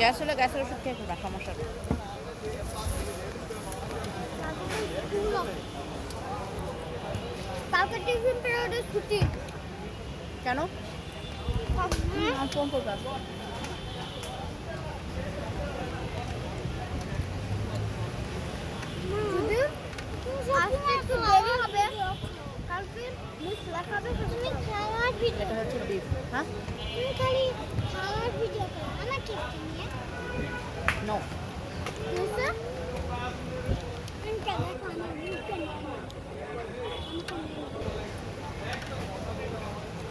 Gas হলে গ্যাসের ওষুধ খেয়ে ফেলবা, সমস্যা নেই। কালকে টিফিন পিরিয়ডে ছুটি। কেন? আমার ফোন করবা। যদি আজকে একটু দেরি হবে, কালকে মিস লেখাবে তুমি খাওয়ার ভিডিও। এটা হচ্ছে বিফ। হ্যাঁ, তুমি খালি খাওয়ার ভিডিও করো আমার কেকটা নিয়ে। নো। বুঝছো? আমি দেখো আমার ভিডিও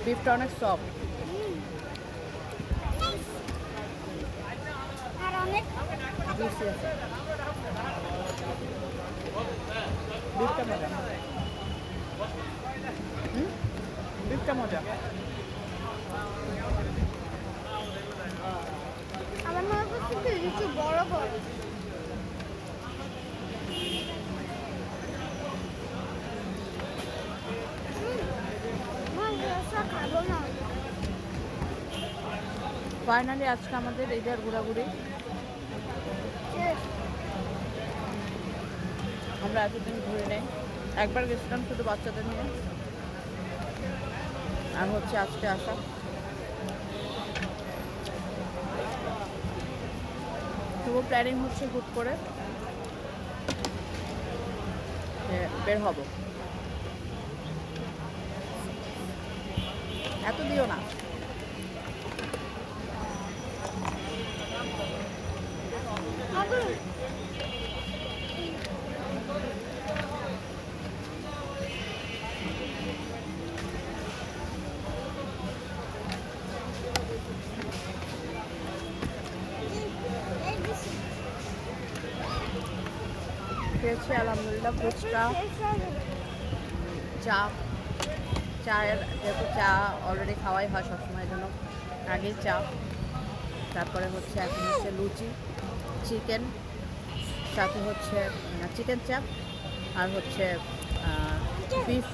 বিফটা অনেক সফট। আর অনেক জুসি আছে। বিফটা মজা। বিফটা মজা। আমার মনে হচ্ছে কি একটু বড় বড়। খাবো না। ফাইনালি আজকে আমাদের ঈদের ঘোরাঘুরি। আমরা এতদিন ঘুরে নেই, একবার গেছিলাম শুধু বাচ্চাদের নিয়ে, আর হচ্ছে আজকে আসা। তবু প্ল্যানিং হচ্ছে হুট করে যে বের হব। এত দিও না। খেয়েছি আলহামদুলিল্লাহ ফুচকা, চা। চায়ের যেহেতু চা অলরেডি খাওয়াই হয় সবসময়ের জন্য, আগেই চা। তারপরে হচ্ছে এখন হচ্ছে লুচি, চিকেন, সাথে হচ্ছে চিকেন চাপ, আর হচ্ছে বিফ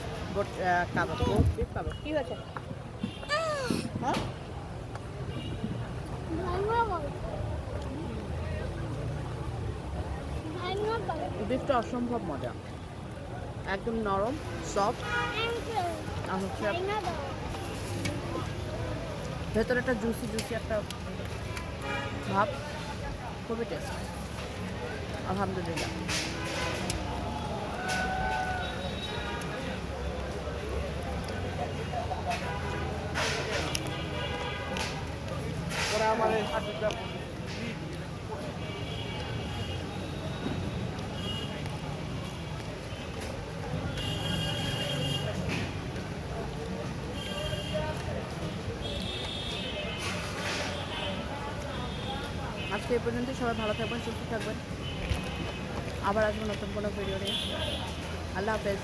কাবাব। বিফ কাবাব কী হয়েছে? হ্যাঁ, বিফটা অসম্ভব মজা, একদম নরম সফট, আর হচ্ছে ভেতরে একটা জুসি জুসি একটা ভাব, খুবই টেস্ট আলহামদুলিল্লাহ। ওরা আমার আজকে এই পর্যন্ত। সবাই ভালো থাকবেন, সুস্থ থাকবেন। আবার আসবো নতুন কোনো ভিডিও নিয়ে। আল্লাহ হাফেজ।